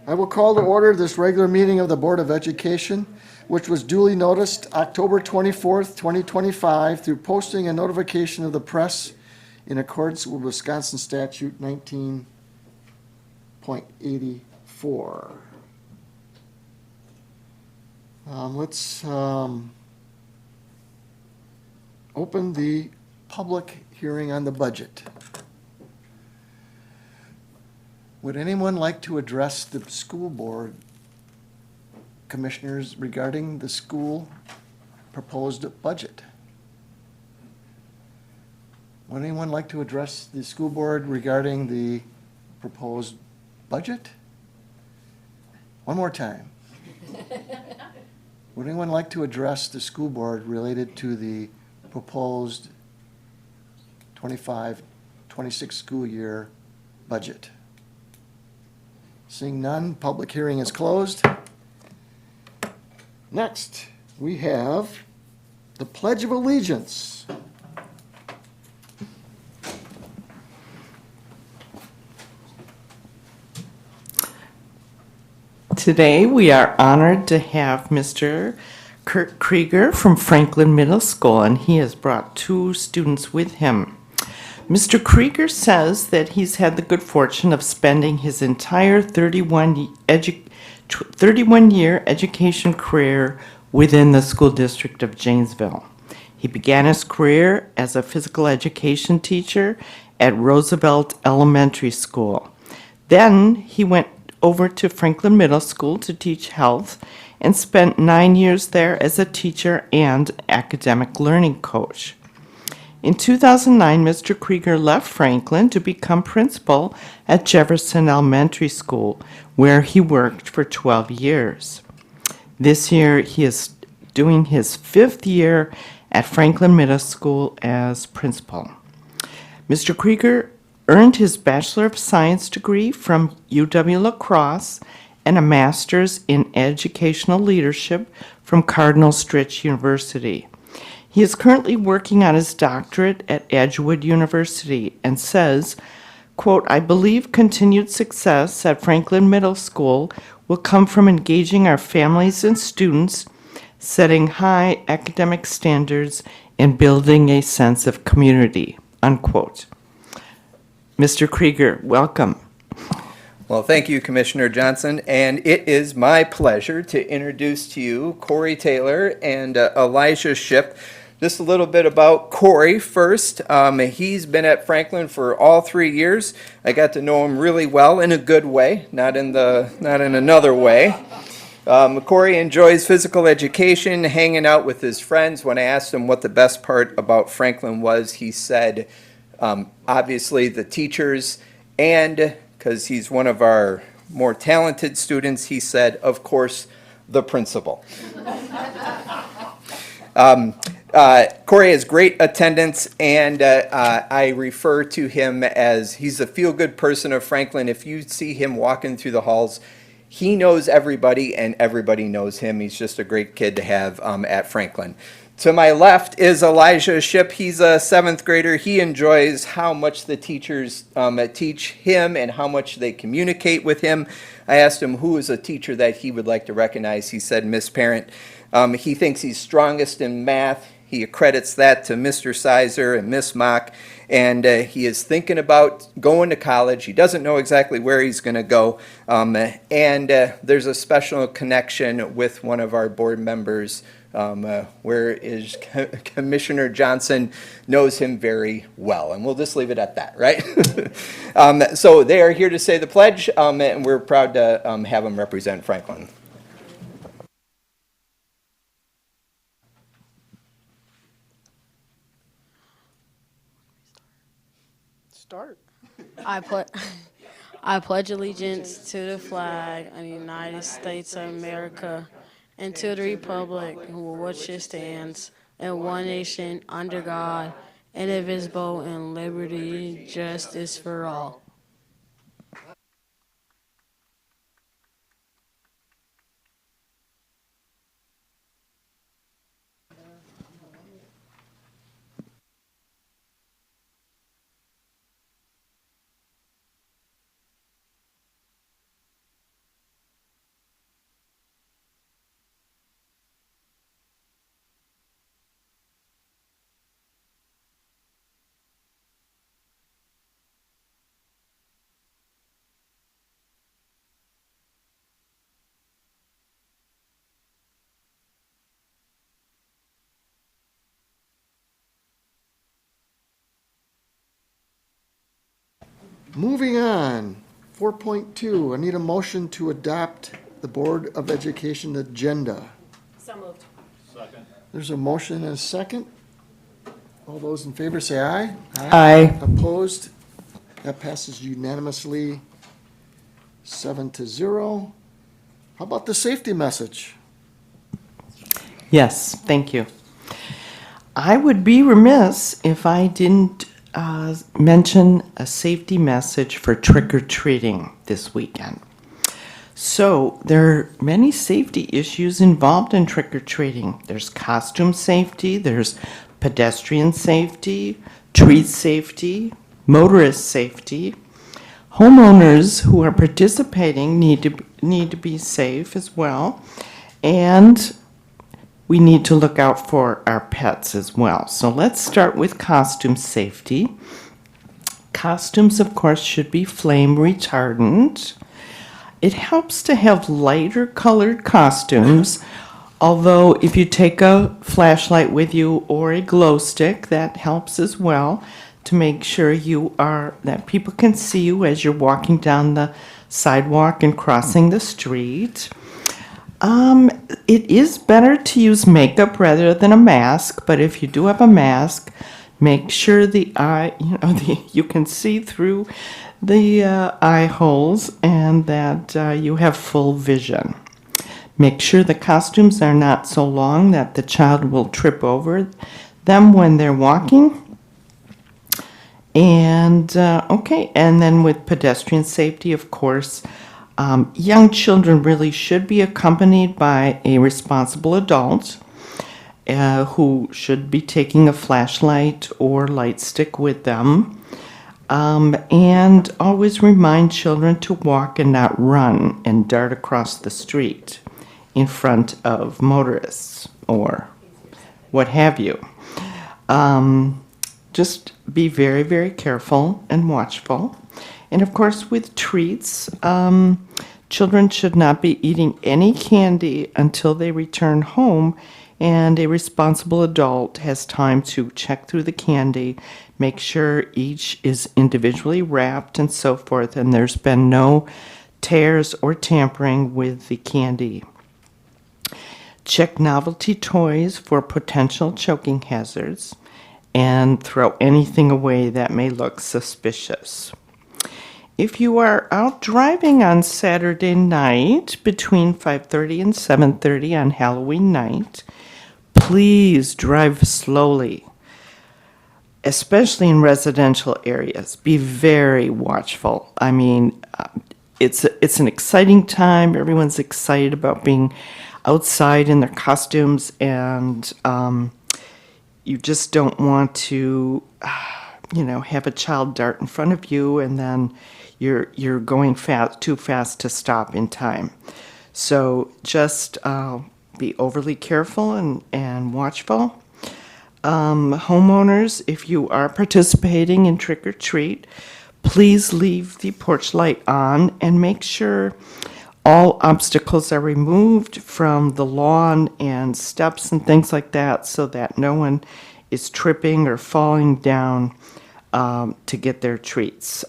I will call to order this regular meeting of the Board of Education, which was duly noticed October 24th, 2025, through posting and notification of the press in accordance with Wisconsin Statute 19.84. Let's open the public hearing on the budget. Would anyone like to address the school board commissioners regarding the school proposed budget? Would anyone like to address the school board regarding the proposed budget? One more time. Would anyone like to address the school board related to the proposed 25-26 school year budget? Seeing none, public hearing is closed. Next, we have the Pledge of Allegiance. Today, we are honored to have Mr. Kurt Krieger from Franklin Middle School, and he has brought 2 students with him. Mr. Krieger says that he's had the good fortune of spending his entire 31-year education career within the school district of Janesville. He began his career as a physical education teacher at Roosevelt Elementary School. Then he went over to Franklin Middle School to teach health and spent 9 years there as a teacher and academic learning coach. In 2009, Mr. Krieger left Franklin to become principal at Jefferson Elementary School, where he worked for 12 years. This year, he is doing his 5th year at Franklin Middle School as principal. Mr. Krieger earned his Bachelor of Science degree from UW-La Crosse and a Master's in Educational Leadership from Cardinal Stritch University. He is currently working on his doctorate at Edgewood University and says, quote, "I believe continued success at Franklin Middle School will come from engaging our families and students, setting high academic standards, and building a sense of community," unquote. Mr. Krieger, welcome. Well, thank you, Commissioner Johnson, and it is my pleasure to introduce to you Corey Taylor and Elijah Ship. Just a little bit about Corey first. He's been at Franklin for all 3 years. I got to know him really well in a good way, not in another way. Corey enjoys physical education, hanging out with his friends. When I asked him what the best part about Franklin was, he said, obviously the teachers, and because he's one of our more talented students, he said, of course, the principal. Corey has great attendance, and I refer to him as he's a feel-good person of Franklin. If you see him walking through the halls, he knows everybody, and everybody knows him. He's just a great kid to have at Franklin. To my left is Elijah Ship. He's a 7th grader. He enjoys how much the teachers teach him and how much they communicate with him. I asked him who is a teacher that he would like to recognize. He said Miss Parent. He thinks he's strongest in math. He accredits that to Mr. Sizer and Miss Mock, and he is thinking about going to college. He doesn't know exactly where he's going to go, and there's a special connection with one of our board members, where is Commissioner Johnson knows him very well, and we'll just leave it at that, right? So they are here to say the pledge, and we're proud to have them represent Franklin. Start. I pledge allegiance to the flag of the United States of America and to the republic for which it stands, and one nation under God, indivisible, and liberty and justice for all. Moving on, 4.2, I need a motion to adopt the Board of Education agenda. So moved. There's a motion and a second. All those in favor say aye. Aye. Opposed? That passes unanimously, 7-0. How about the safety message? Yes, thank you. I would be remiss if I didn't mention a safety message for trick-or-treating this weekend. So there are many safety issues involved in trick-or-treating. There's costume safety, there's pedestrian safety, treat safety, motorist safety. Homeowners who are participating need to be safe as well, and we need to look out for our pets as well. So let's start with costume safety. Costumes, of course, should be flame retardant. It helps to have lighter colored costumes, although if you take a flashlight with you or a glow stick, that helps as well to make sure that people can see you as you're walking down the sidewalk and crossing the street. It is better to use makeup rather than a mask, but if you do have a mask, make sure you can see through the eye holes and that you have full vision. Make sure the costumes are not so long that the child will trip over them when they're walking. And and then with pedestrian safety, of course, young children really should be accompanied by a responsible adult who should be taking a flashlight or light stick with them. And always remind children to walk and not run and dart across the street in front of motorists or what have you. Just be very, very careful and watchful. And of course, with treats, children should not be eating any candy until they return home, and a responsible adult has time to check through the candy, make sure each is individually wrapped and so forth, and there's been no tears or tampering with the candy. Check novelty toys for potential choking hazards and throw anything away that may look suspicious. If you are out driving on Saturday night between 5:30 and 7:30 on Halloween night, please drive slowly, especially in residential areas. Be very watchful. I mean, it's an exciting time. Everyone's excited about being outside in their costumes, and you just don't want to, have a child dart in front of you and then you're going too fast to stop in time. So just be overly careful and watchful. Homeowners, if you are participating in trick or treat, please leave the porch light on and make sure all obstacles are removed from the lawn and steps and things like that so that no one is tripping or falling down to get their treats.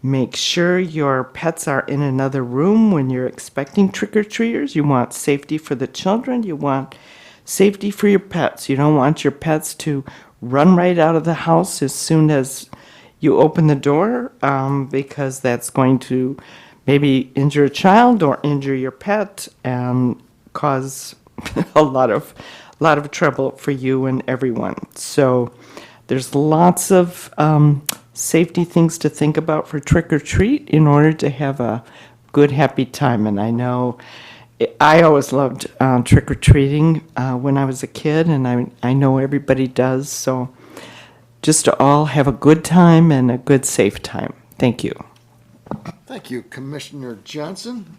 Make sure your pets are in another room when you're expecting trick-or-treaters. You want safety for the children. You want safety for your pets. You don't want your pets to run right out of the house as soon as you open the door because that's going to maybe injure a child or injure your pet and cause a lot of trouble for you and everyone. So there's lots of safety things to think about for trick or treat in order to have a good, happy time. And I know I always loved trick or treating when I was a kid, and I know everybody does. So just to all have a good time and a good, safe time. Thank you. Thank you, Commissioner Johnson,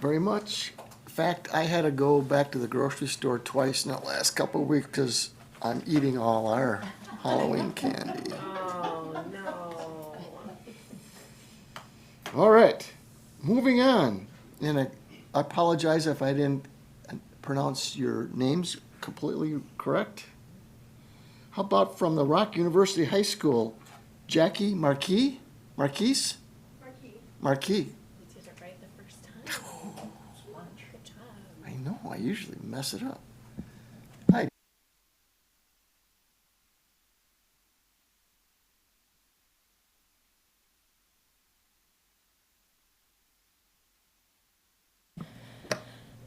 very much. In fact, I had to go back to the grocery store twice in the last couple of weeks because I'm eating all our Halloween candy. Oh, no. All right, moving on. And I apologize if I didn't pronounce your names completely correct. How about from the Rock University High School, Jackie Marquis? Marquise? Marquis. You did it right the first time. Good job. I know, I usually mess it up. Hi.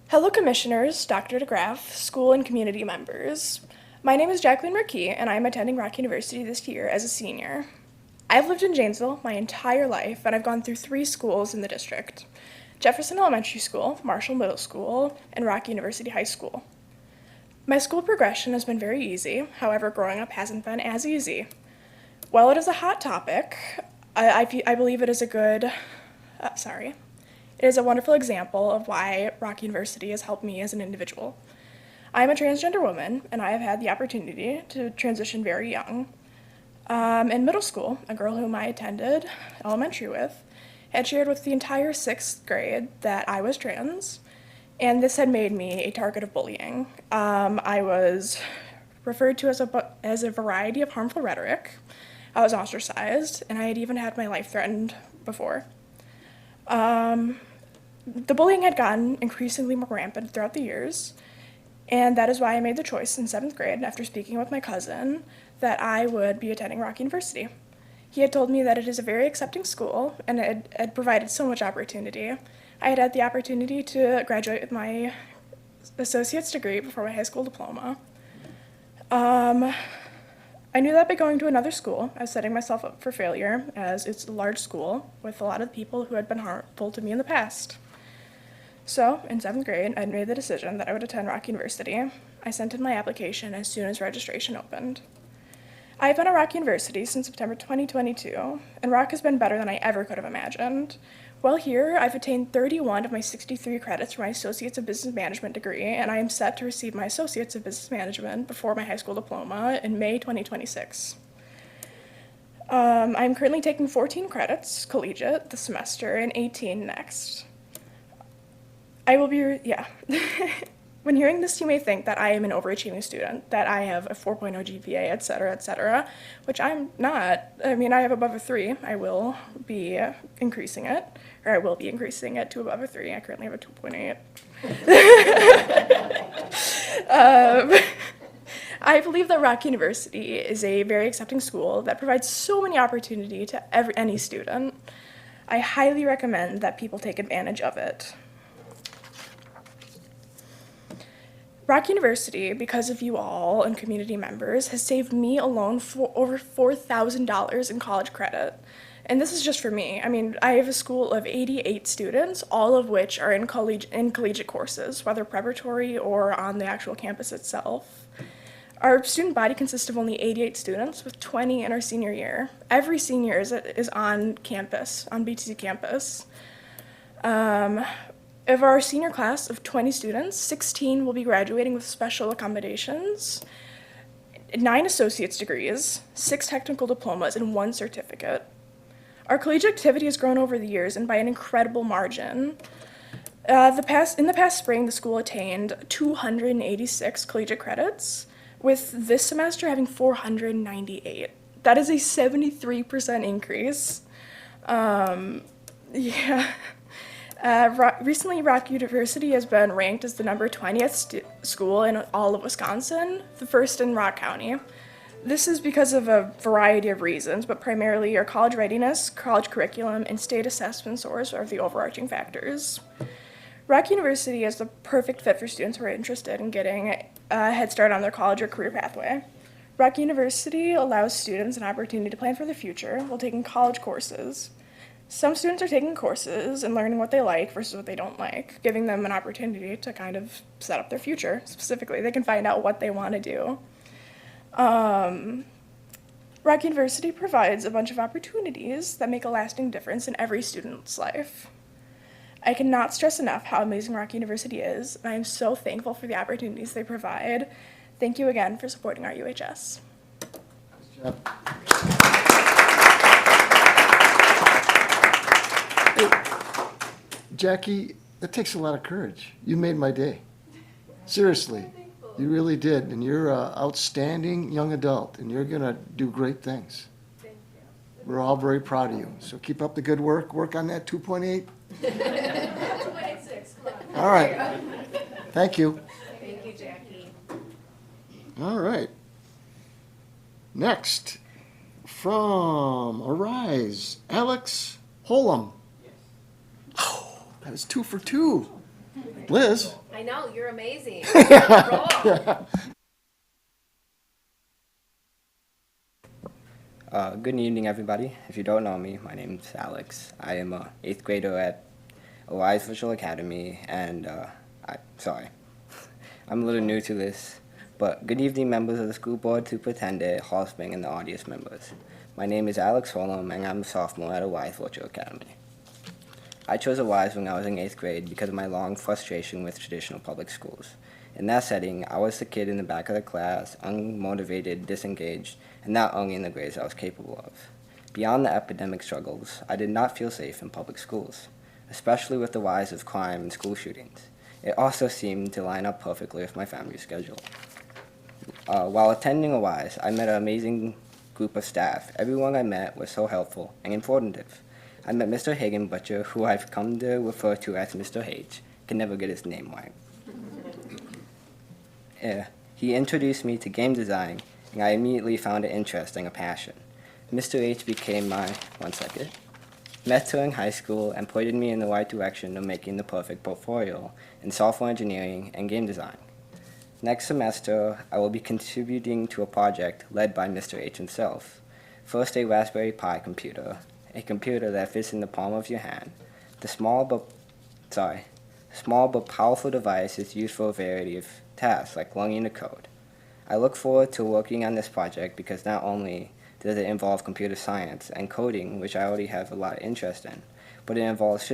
Hello, Commissioners, Dr. DeGraff, school and community members. My name is Jacqueline Marquis, and I am attending Rock University this year as a senior. I've lived in Janesville my entire life, and I've gone through 3 schools in the district: Jefferson Elementary School, Marshall Middle School, and Rock University High School. My school progression has been very easy, however, growing up hasn't been as easy. While it is a hot topic, I believe it is it is a wonderful example of why Rock University has helped me as an individual. I am a transgender woman, and I have had the opportunity to transition very young. In middle school, a girl whom I attended elementary with had shared with the entire 6th grade that I was trans, and this had made me a target of bullying. I was referred to as a variety of harmful rhetoric. I was ostracized, and I had even had my life threatened before. The bullying had gotten increasingly more rampant throughout the years, and that is why I made the choice in 7th grade, after speaking with my cousin, that I would be attending Rock University. He had told me that it is a very accepting school, and it had provided so much opportunity. I had the opportunity to graduate with my associate's degree before my high school diploma. I knew that by going to another school, I was setting myself up for failure, as it's a large school with a lot of people who had been harmful to me in the past. So, in 7th grade, I made the decision that I would attend Rock University. I sent in my application as soon as registration opened. I've been at Rock University since September 2022, and Rock has been better than I ever could have imagined. While here, I've attained 31 of my 63 credits for my Associates of Business Management degree, and I am set to receive my Associates of Business Management before my high school diploma in May 2026. I'm currently taking 14 credits, collegiate, this semester, and 18 next. I will be, When hearing this, you may think that I am an overachieving student, that I have a 4.0 GPA, etc., which I'm not. I mean, I have above a 3. I will be increasing it to above a 3. I currently have a 2.8. I believe that Rock University is a very accepting school that provides so many opportunities to any student. I highly recommend that people take advantage of it. Rock University, because of you all and community members, has saved me alone for over $4,000 in college credit. And this is just for me. I mean, I have a school of 88 students, all of which are in collegiate courses, whether preparatory or on the actual campus itself. Our student body consists of only 88 students, with 20 in our senior year. Every senior is on campus, on BTC campus. Of our senior class of 20 students, 16 will be graduating with special accommodations, 9 associate's degrees, 6 technical diplomas, and 1 certificate. Our collegiate activity has grown over the years and by an incredible margin. In the past spring, the school attained 286 collegiate credits, with this semester having 498. That is a 73% increase. Recently, Rock University has been ranked as the number 20th school in all of Wisconsin, the first in Rock County. This is because of a variety of reasons, but primarily our college readiness, college curriculum, and state assessment scores are the overarching factors. Rock University is the perfect fit for students who are interested in getting a head start on their college or career pathway. Rock University allows students an opportunity to plan for the future while taking college courses. Some students are taking courses and learning what they like versus what they don't like, giving them an opportunity to kind of set up their future. Specifically, they can find out what they want to do. Rock University provides a bunch of opportunities that make a lasting difference in every student's life. I cannot stress enough how amazing Rock University is, and I am so thankful for the opportunities they provide. Thank you again for supporting our UHS. Good job. Jackie, that takes a lot of courage. You made my day. Seriously, you really did. And you're an outstanding young adult, and you're going to do great things. Thank you. We're all very proud of you. So keep up the good work. Work on that 2.8. 2.6, come on. All right. Thank you. Thank you, Jackie. All right. Next, from Arise, Alex Holum. Oh, that was 2 for 2. Liz? I know, you're amazing. Good evening, everybody. If you don't know me, my name's Alex. I am a 8th grader at Arise Virtual Academy, and I'm a little new to this, but good evening, members of the school board, superintendent, hall spring, and the audience members. My name is Alex Holum, and I'm a sophomore at Arise Virtual Academy. I chose Arise when I was in 8th grade because of my long frustration with traditional public schools. In that setting, I was the kid in the back of the class, unmotivated, disengaged, and not only in the grades I was capable of. Beyond the epidemic struggles, I did not feel safe in public schools, especially with the rise of crime and school shootings. It also seemed to line up perfectly with my family's schedule. While attending Arise, I met an amazing group of staff. Everyone I met was so helpful and informative. I met Mr. Hagen Butcher, who I've come to refer to as Mr. H. Can never get his name right. He introduced me to game design, and I immediately found it interesting, a passion. Mr. H became my, mentor in high school and pointed me in the right direction of making the perfect portfolio in software engineering and game design. Next semester, I will be contributing to a project led by Mr. H himself. First, a Raspberry Pi computer, a computer that fits in the palm of your hand. The small but powerful device is used for a variety of tasks like learning to code. I look forward to working on this project because not only does it involve computer science and coding, which I already have a lot of interest in, but it involves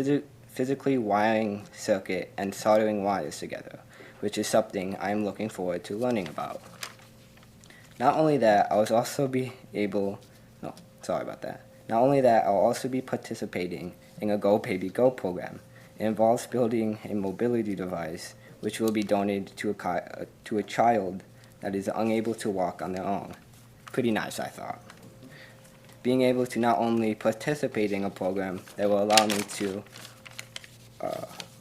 physically wiring circuit and soldering wires together, which is something I am looking forward to learning about. Not only that, I'll also be participating in a Go Baby Go program. It involves building a mobility device which will be donated to a child that is unable to walk on their own. Pretty nice, I thought. Being able to not only participate in a program that will allow me to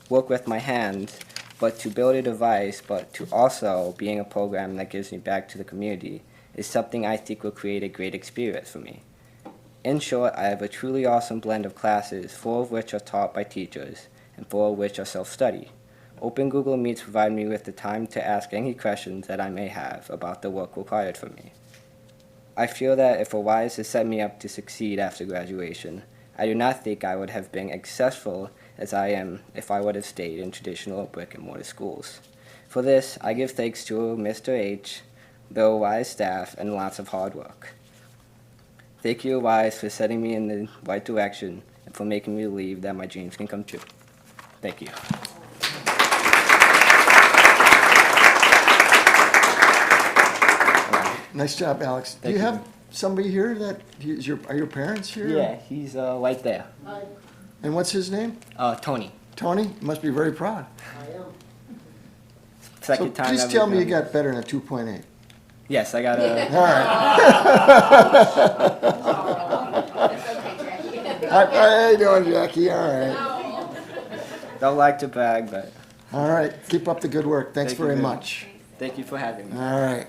work with my hands, but to build a device, but to also being a program that gives me back to the community is something I think will create a great experience for me. In short, I have a truly awesome blend of classes, 4 of which are taught by teachers, and 4 of which are self-study. Open Google Meets provide me with the time to ask any questions that I may have about the work required from me. I feel that if Arise has set me up to succeed after graduation, I do not think I would have been as successful as I am if I would have stayed in traditional brick-and-mortar schools. For this, I give thanks to Mr. H, the Arise staff, and lots of hard work. Thank you, Arise, for setting me in the right direction and for making me believe that my dreams can come true. Thank you. Nice job, Alex. Do you Thank you. have somebody here that, are your parents here? Yeah, he's right there. And what's his name? Tony. Tony? You must be very proud. So Second time please ever tell me you done- got better than a 2.8. Yes, I got a. All right. How you doing, Jackie? All right. Don't like to brag, but All right. Keep up the good work. Thanks Thank you very very much. thank you for having me. All right.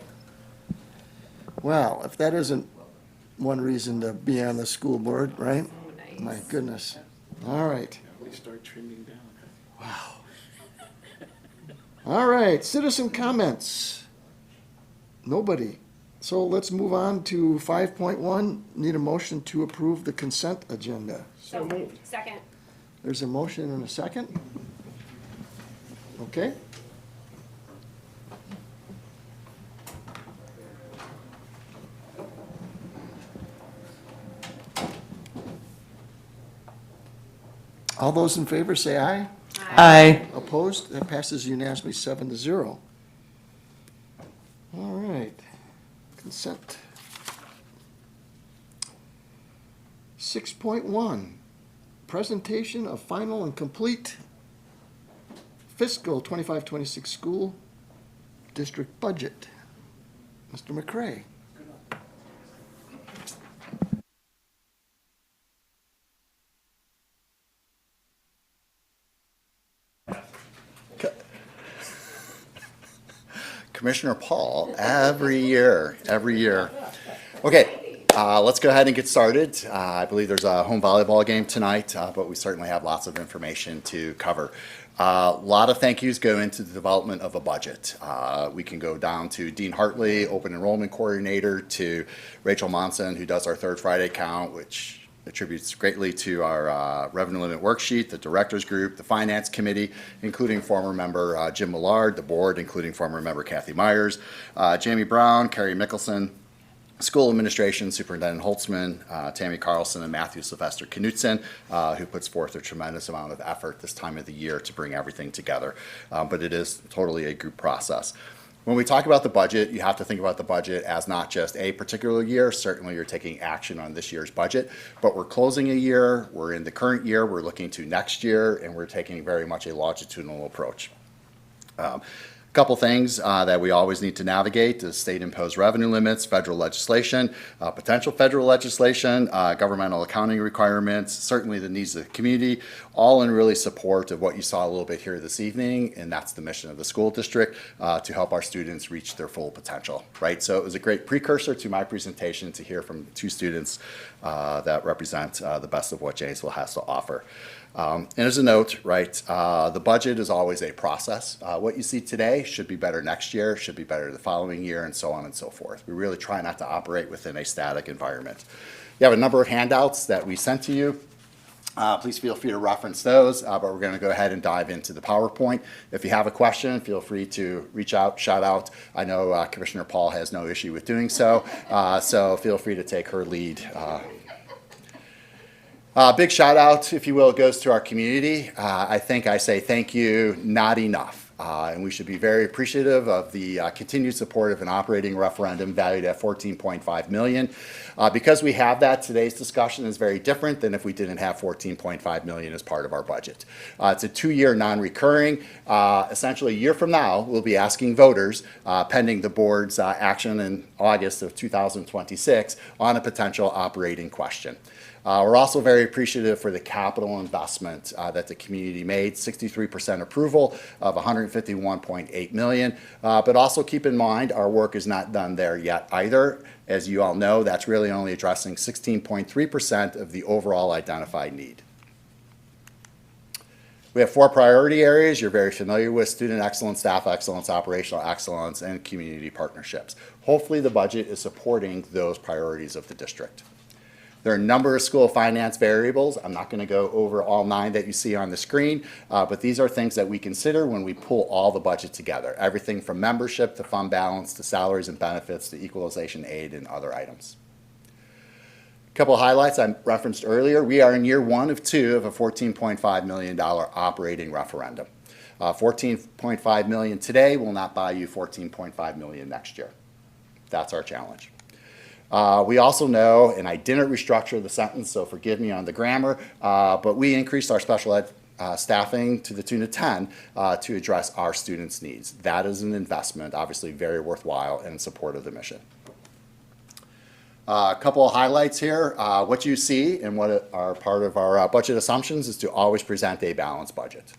Well, if that isn't one reason to be on the school board, right? My goodness. All right. We start trimming down. All right, citizen comments. Nobody. So let's move on to 5.1. Need a motion to approve the consent agenda. So moved. Second. There's a motion and a second. Okay. All those in favor say aye. Aye. Opposed? That passes unanimously 7-0. All right, consent. 6.1, presentation of final and complete fiscal 25-26 school district budget. Mr. McCray. Commissioner Paul every year. Okay, let's go ahead and get started. I believe there's a home volleyball game tonight, but we certainly have lots of information to cover. A lot of thank yous go into the development of a budget. We can go down to Dean Hartley, open enrollment coordinator, to Rachel Monson, who does our third Friday count, which attributes greatly to our revenue limit worksheet, the directors group, the finance committee, including former member Jim Millard, the board, including former member Kathy Myers, Jamie Brown, Carrie Mickelson, school administration, Superintendent Holtzman, Tammy Carlson, and Matthew Sylvester Knutson, who puts forth a tremendous amount of effort this time of the year to bring everything together. But it is totally a group process. When we talk about the budget, you have to think about the budget as not just a particular year. Certainly, you're taking action on this year's budget, but we're closing a year, we're in the current year, we're looking to next year, and we're taking very much a longitudinal approach. Couple things that we always need to navigate is state-imposed revenue limits, federal legislation, potential federal legislation, governmental accounting requirements, certainly the needs of the community, all in really support of what you saw a little bit here this evening, and that's the mission of the school district, to help our students reach their full potential, right? So it was a great precursor to my presentation to hear from two students that represent the best of what Janesville has to offer. And as a note, right, the budget is always a process. What you see today should be better next year, should be better the following year, and so on and so forth. We really try not to operate within a static environment. You have a number of handouts that we sent to you. Please feel free to reference those, but we're going to go ahead and dive into the PowerPoint. If you have a question, feel free to reach out, shout out. I know Commissioner Paul has no issue with doing so, so feel free to take her lead. Big shout out, if you will, goes to our community. I think I say thank you not enough. And we should be very appreciative of the continued support of an operating referendum valued at $14.5 million. Because we have that, today's discussion is very different than if we didn't have $14.5 million as part of our budget. It's a 2-year non-recurring. Essentially, a year from now, we'll be asking voters, pending the board's action in August of 2026, on a potential operating question. We're also very appreciative for the capital investment that the community made, 63% approval of $151.8 million. But also keep in mind, our work is not done there yet either. As you all know, that's really only addressing 16.3% of the overall identified need. We have 4 priority areas you're very familiar with: student excellence, staff excellence, operational excellence, and community partnerships. Hopefully the budget is supporting those priorities of the district. There are a number of school finance variables. I'm not going to go over all 9 that you see on the screen, but these are things that we consider when we pull all the budget together. Everything from membership to fund balance to salaries and benefits to equalization aid and other items. A couple of highlights I referenced earlier. We are in year 1 of 2 of a $14.5 million operating referendum. $14.5 million today will not buy you $14.5 million next year. That's our challenge. We also know, and I didn't restructure the sentence, so forgive me on the grammar, but we increased our special ed staffing to the tune of 10 to address our students' needs. That is an investment, obviously very worthwhile, in support of the mission. A couple of highlights here. What you see and what are part of our budget assumptions is to always present a balanced budget.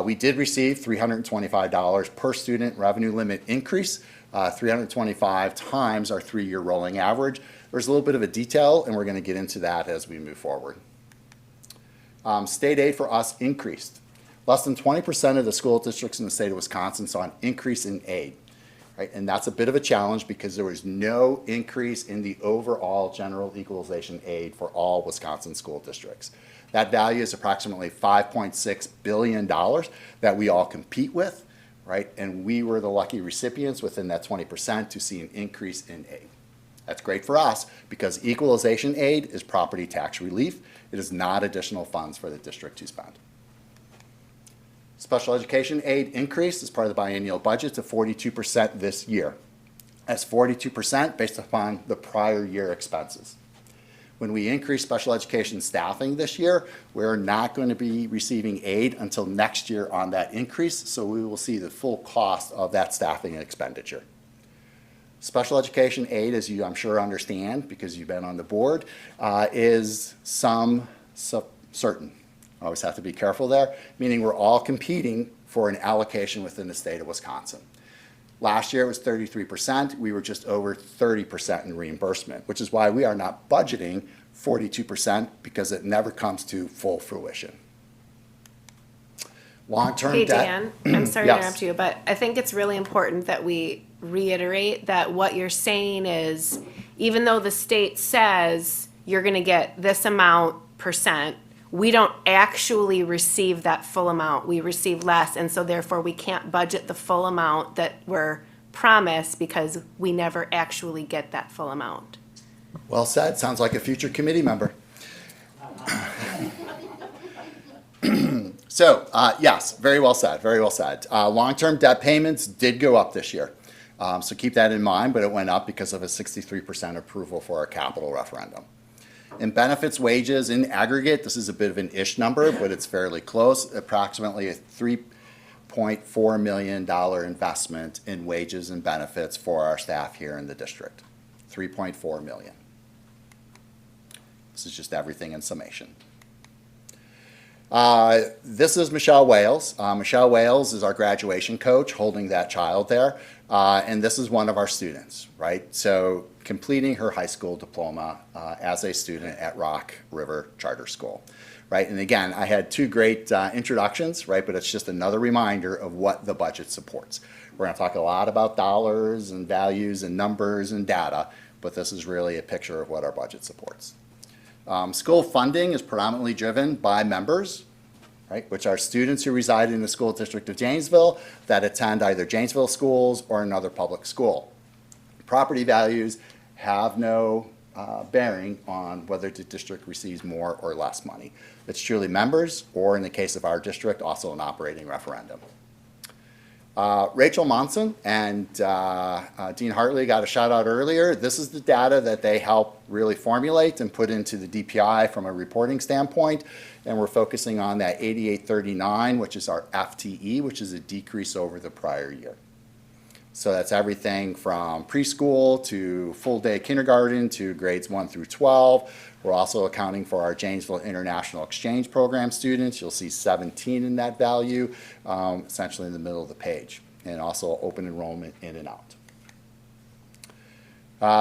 We did receive $325 per student revenue limit increase, 325 times our 3-year rolling average. There's a little bit of a detail, and we're going to get into that as we move forward. State aid for us increased. Less than 20% of the school districts in the state of Wisconsin saw an increase in aid, right? And that's a bit of a challenge because there was no increase in the overall general equalization aid for all Wisconsin school districts. That value is approximately $5.6 billion that we all compete with, right? And we were the lucky recipients within that 20% to see an increase in aid. That's great for us because equalization aid is property tax relief. It is not additional funds for the district to spend. Special education aid increased as part of the biennial budget to 42% this year. That's 42% based upon the prior year expenses. When we increase special education staffing this year, we're not going to be receiving aid until next year on that increase, so we will see the full cost of that staffing expenditure. Special education aid, as you I'm sure understand because you've been on the board, is certain. I always have to be careful there, meaning we're all competing for an allocation within the state of Wisconsin. Last year it was 33%. We were just over 30% in reimbursement, which is why we are not budgeting 42% because it never comes to full fruition. Long-term Hey, debt. Dan, I'm sorry to Yes. interrupt you, but I think it's really important that we reiterate that what you're saying is, even though the state says you're gonna get this amount percent, we don't actually receive that full amount. We receive less, and so therefore we can't budget the full amount that we're promised because we never actually get that full amount. Well said. Sounds like a future committee member. So, yes, very well said, very well said. Long-term debt payments did go up this year. So keep that in mind, but it went up because of a 63% approval for our capital referendum. In benefits wages in aggregate, this is a bit of an ish number, but it's fairly close, approximately a $3.4 million investment in wages and benefits for our staff here in the district. $3.4 million. This is just everything in summation. This is Michelle Wales. Michelle Wales is our graduation coach holding that child there. And this is one of our students, right? So completing her high school diploma as a student at Rock River Charter School, right? And again, I had two great introductions, right? But it's just another reminder of what the budget supports. We're going to talk a lot about dollars and values and numbers and data, but this is really a picture of what our budget supports. School funding is predominantly driven by members, right, which are students who reside in the school district of Janesville that attend either Janesville schools or another public school. Property values have no bearing on whether the district receives more or less money. It's truly members, or in the case of our district, also an operating referendum. Rachel Monson and Dean Hartley got a shout out earlier. This is the data that they help really formulate and put into the DPI from a reporting standpoint. And we're focusing on that 8839, which is our FTE, which is a decrease over the prior year. So that's everything from preschool to full day kindergarten to grades 1 through 12. We're also accounting for our Janesville International Exchange Program students. You'll see 17 in that value, essentially in the middle of the page, and also open enrollment in and out.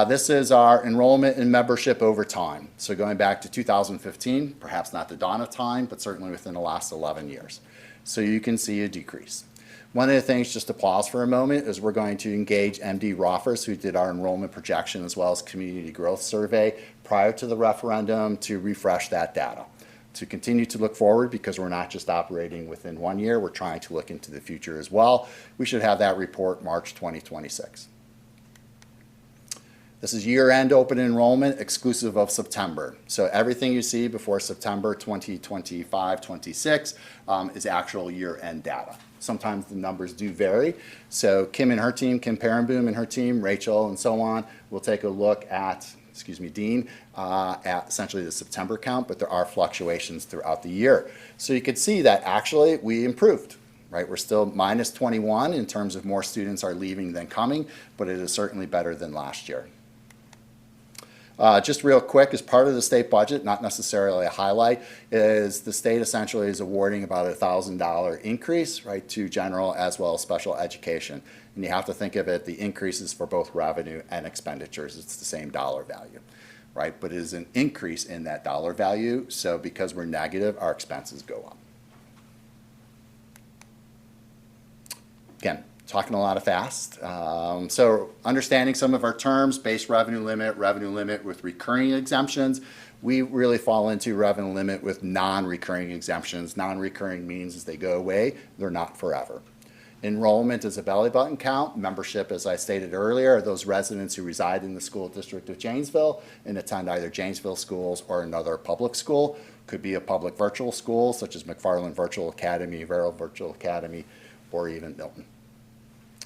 This is our enrollment and membership over time. So going back to 2015, perhaps not the dawn of time, but certainly within the last 11 years. So you can see a decrease. One of the things, just to pause for a moment, is we're going to engage MD Roffers, who did our enrollment projection as well as community growth survey prior to the referendum, to refresh that data. To continue to look forward, because we're not just operating within 1 year, we're trying to look into the future as well. We should have that report March 2026. This is year-end open enrollment exclusive of September. So everything you see before September 2025-26 is actual year-end data. Sometimes the numbers do vary. So Kim and her team, Kim Perenboom and her team, Rachel and so on, will take a look at, Dean, at essentially the September count, but there are fluctuations throughout the year. So you can see that actually we improved, right? We're still minus 21 in terms of more students are leaving than coming, but it is certainly better than last year. Just real quick, as part of the state budget, not necessarily a highlight, is the state essentially is awarding about a $1,000 increase, right, to general as well as special education. And you have to think of it, the increases for both revenue and expenditures. It's the same dollar value, right? But it is an increase in that dollar value. So because we're negative, our expenses go up. Again, talking a lot of fast. So understanding some of our terms, base revenue limit with recurring exemptions. We really fall into revenue limit with non-recurring exemptions. Non-recurring means as they go away, they're not forever. Enrollment is a belly button count. Membership, as I stated earlier, are those residents who reside in the school district of Janesville and attend either Janesville schools or another public school. Could be a public virtual school, such as McFarland Virtual Academy, Vero Virtual Academy, or even Milton.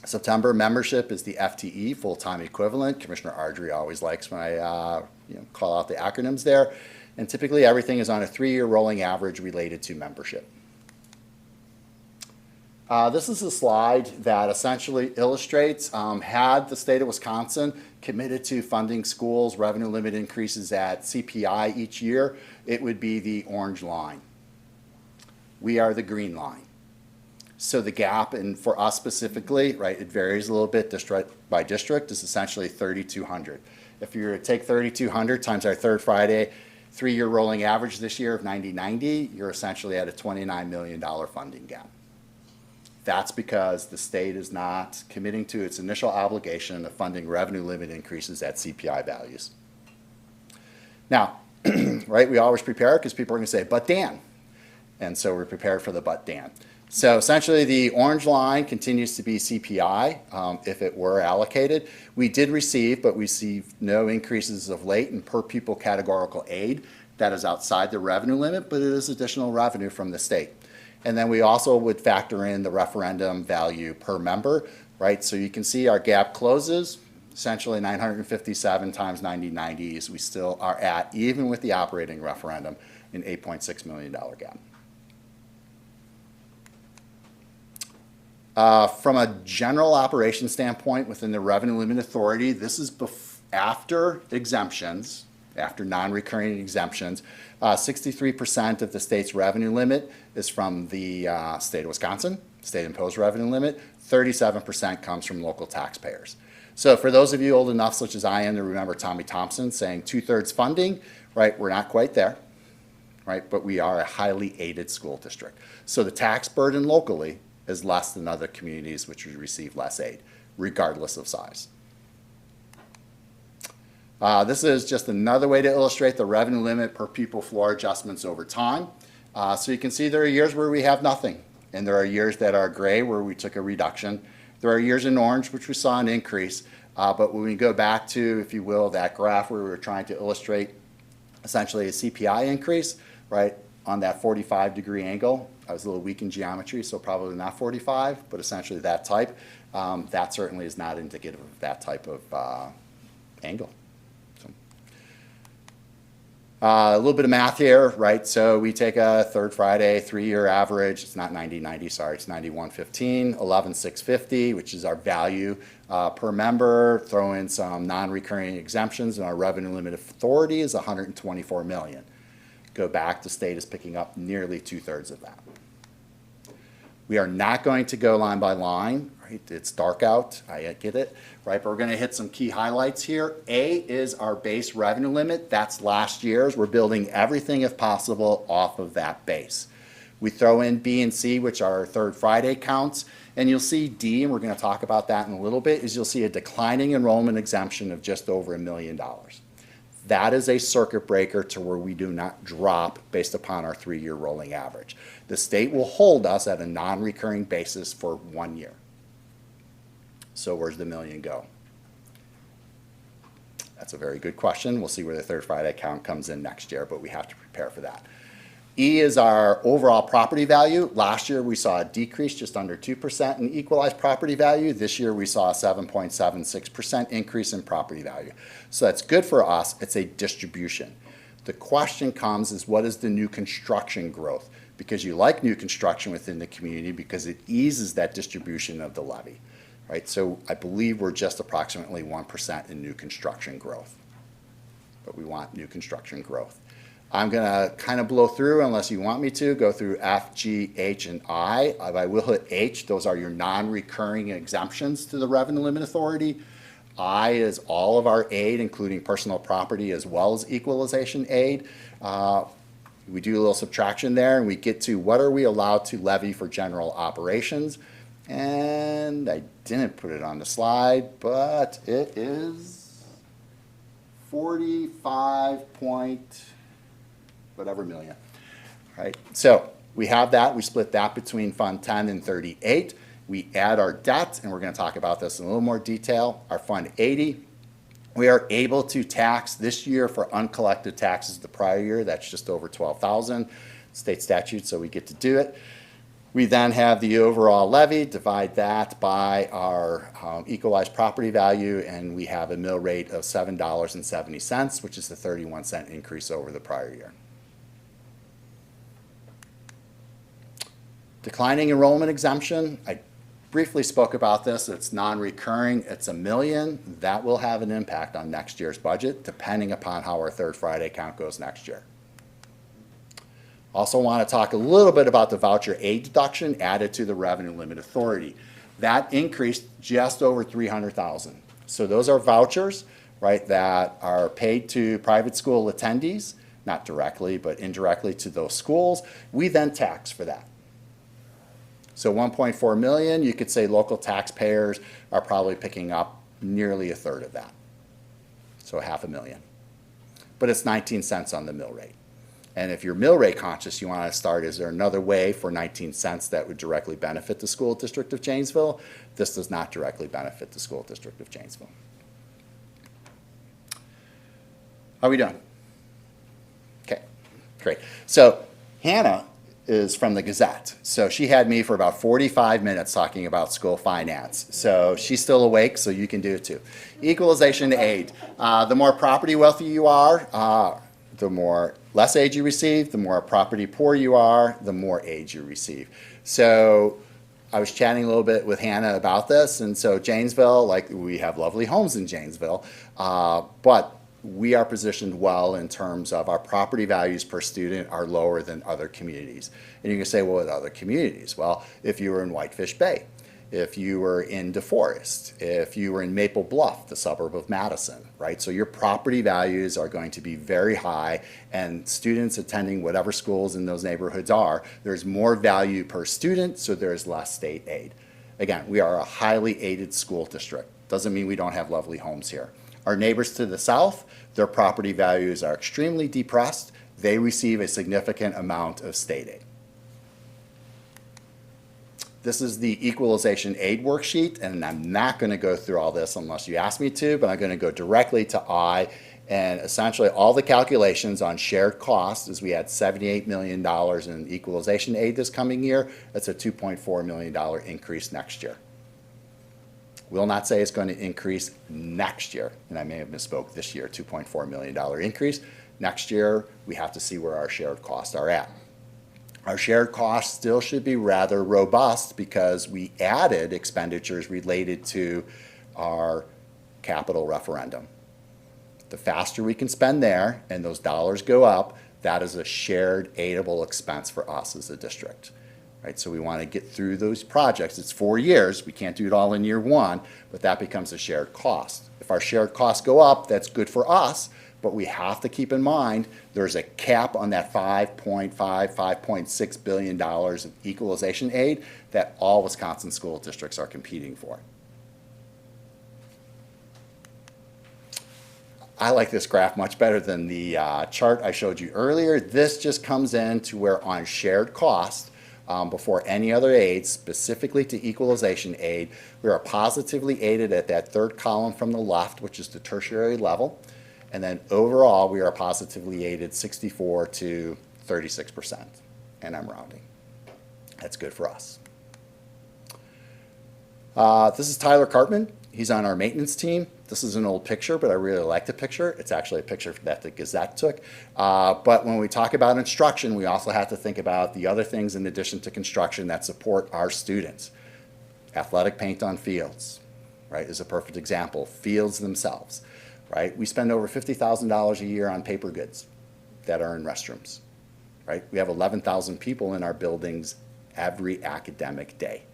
September membership is the FTE, full-time equivalent. Commissioner Ardrey always likes when I call out the acronyms there. And typically everything is on a 3-year rolling average related to membership. This is a slide that essentially illustrates, had the state of Wisconsin committed to funding schools revenue limit increases at CPI each year, it would be the orange line. We are the green line. So the gap, and for us specifically, right, it varies a little bit district by district, is essentially 3,200. If you were to take 3,200 times our third Friday, 3-year rolling average this year of 90/90, you're essentially at a $29 million funding gap. That's because the state is not committing to its initial obligation of funding revenue limit increases at CPI values. Now, right, we always prepare because people are going to say, but Dan. And so we're prepared for the but Dan. So essentially the orange line continues to be CPI if it were allocated. We did receive, but we received no increases of late in per pupil categorical aid. That is outside the revenue limit, but it is additional revenue from the state. And then we also would factor in the referendum value per member, right? So you can see our gap closes, essentially 957 times 90/90s. We still are at, even with the operating referendum, an $8.6 million gap. From a general operation standpoint within the Revenue Limit Authority, this is after exemptions, after non-recurring exemptions. 63% of the state's revenue limit is from the state of Wisconsin, state-imposed revenue limit. 37% comes from local taxpayers. So for those of you old enough, such as I am, to remember Tommy Thompson saying 2/3 funding, right, we're not quite there, right, but we are a highly aided school district. So the tax burden locally is less than other communities which receive less aid, regardless of size. This is just another way to illustrate the revenue limit per pupil floor adjustments over time. So you can see there are years where we have nothing, and there are years that are gray where we took a reduction. There are years in orange which we saw an increase, but when we go back to, if you will, that graph where we were trying to illustrate essentially a CPI increase, right, on that 45-degree angle. I was a little weak in geometry, so probably not 45, but essentially that type. That certainly is not indicative of that type of angle. So, a little bit of math here, right? So we take a third Friday, 3-year average. It's not 90/90, sorry, it's 91/15, 11,650, which is our value per member. Throw in some non-recurring exemptions, and our revenue limit authority is 124 million. Go back, the state is picking up nearly 2/3 of that. We are not going to go line by line, right? It's dark out, I get it, right? But we're going to hit some key highlights here. A is our base revenue limit. That's last year's. We're building everything, if possible, off of that base. We throw in B and C, which are our third Friday counts, and you'll see D, and we're going to talk about that in a little bit, is you'll see a declining enrollment exemption of just over $1 million. That is a circuit breaker to where we do not drop based upon our 3-year rolling average. The state will hold us at a non-recurring basis for 1 year. So where's the $1 million go? That's a very good question. We'll see where the third Friday count comes in next year, but we have to prepare for that. E is our overall property value. Last year we saw a decrease just under 2% in equalized property value. This year we saw a 7.76% increase in property value. So that's good for us. It's a distribution. The question comes is, what is the new construction growth? Because you like new construction within the community because it eases that distribution of the levy, right? So I believe we're just approximately 1% in new construction growth, but we want new construction growth. I'm going to kind of blow through, unless you want me to, go through F, G, H, and I. I will hit H. Those are your non-recurring exemptions to the Revenue Limit Authority. I is all of our aid, including personal property as well as equalization aid. We do a little subtraction there, and we get to what are we allowed to levy for general operations. And I didn't put it on the slide, but it is 45 point whatever million, right? So we have that. We split that between Fund 10 and 38. We add our debt, and we're going to talk about this in a little more detail. Our Fund 80, we are able to tax this year for uncollected taxes the prior year. That's just over 12,000 state statute, so we get to do it. We then have the overall levy, divide that by our equalized property value, and we have a mill rate of $7.70, which is a 31-cent increase over the prior year. Declining enrollment exemption, I briefly spoke about this. It's non-recurring. It's $1 million. That will have an impact on next year's budget, depending upon how our third Friday count goes next year. Also want to talk a little bit about the voucher aid deduction added to the revenue limit authority. That increased just over 300,000. So those are vouchers, right, that are paid to private school attendees, not directly, but indirectly to those schools. We then tax for that. So 1.4 million, you could say local taxpayers are probably picking up nearly a third of that. So $500,000. But it's 19 cents on the mill rate. And if you're mill rate conscious, you want to start, is there another way for 19 cents that would directly benefit the school district of Janesville? This does not directly benefit the school district of Janesville. How are we doing? Okay, great. So Hannah is from the Gazette. So she had me for about 45 minutes talking about school finance. So she's still awake, so you can do it too. Equalization aid. The more property wealthy you are, the more less aid you receive. The more property poor you are, the more aid you receive. So I was chatting a little bit with Hannah about this, and so Janesville, like, we have lovely homes in Janesville, but we are positioned well in terms of our property values per student are lower than other communities. And you can say, well, what other communities? Well, if you were in Whitefish Bay, if you were in DeForest, if you were in Maple Bluff, the suburb of Madison, right? So your property values are going to be very high, and students attending whatever schools in those neighborhoods are, there's more value per student, so there's less state aid. Again, we are a highly aided school district. Doesn't mean we don't have lovely homes here. Our neighbors to the south, their property values are extremely depressed. They receive a significant amount of state aid. This is the equalization aid worksheet, and I'm not going to go through all this unless you ask me to, but I'm going to go directly to I, and essentially all the calculations on shared costs is we had $78 million in equalization aid this coming year. That's a $2.4 million increase next year. Will not say it's going to increase next year, and I may have misspoke this year, $2.4 million increase. Next year, we have to see where our shared costs are at. Our shared costs still should be rather robust because we added expenditures related to our capital referendum. The faster we can spend there and those dollars go up, that is a shared aidable expense for us as a district. Right, so we want to get through those projects. It's 4 years. We can't do it all in year one, but that becomes a shared cost. If our shared costs go up, that's good for us, but we have to keep in mind there's a cap on that $5.6 billion of equalization aid that all Wisconsin school districts are competing for. I like this graph much better than the chart I showed you earlier. This just comes in to where on shared cost, before any other aid, specifically to equalization aid, we are positively aided at that third column from the left, which is the tertiary level. And then overall, we are positively aided 64 to 36%. And I'm rounding. That's good for us. This is Tyler Cartman. He's on our maintenance team. This is an old picture, but I really like the picture. It's actually a picture that the Gazette took. But when we talk about instruction, we also have to think about the other things in addition to construction that support our students. Athletic paint on fields, right, is a perfect example. Fields themselves, right? We spend over $50,000 a year on paper goods that are in restrooms, right? We have 11,000 people in our buildings every academic day,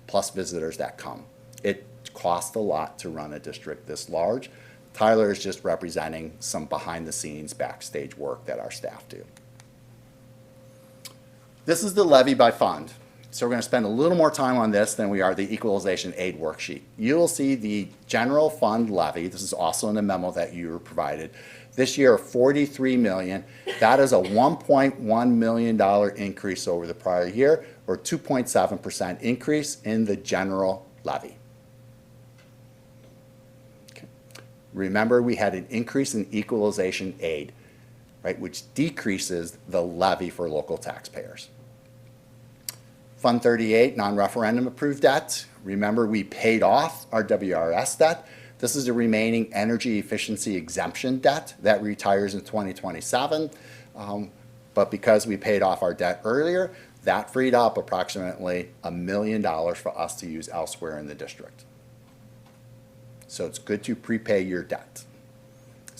plus visitors that come. It costs a lot to run a district this large. Tyler is just representing some behind-the-scenes backstage work that our staff do. This is the levy by fund. So we're going to spend a little more time on this than we are the equalization aid worksheet. You will see the general fund levy. This is also in the memo that you were provided. This year, $43 million. That is a $1.1 million increase over the prior year, or 2.7% increase in the general levy. Remember, we had an increase in equalization aid, right, which decreases the levy for local taxpayers. Fund 38, non-referendum approved debt. Remember, we paid off our WRS debt. This is the remaining energy efficiency exemption debt that retires in 2027. But because we paid off our debt earlier, that freed up approximately $1 million for us to use elsewhere in the district. So it's good to prepay your debt.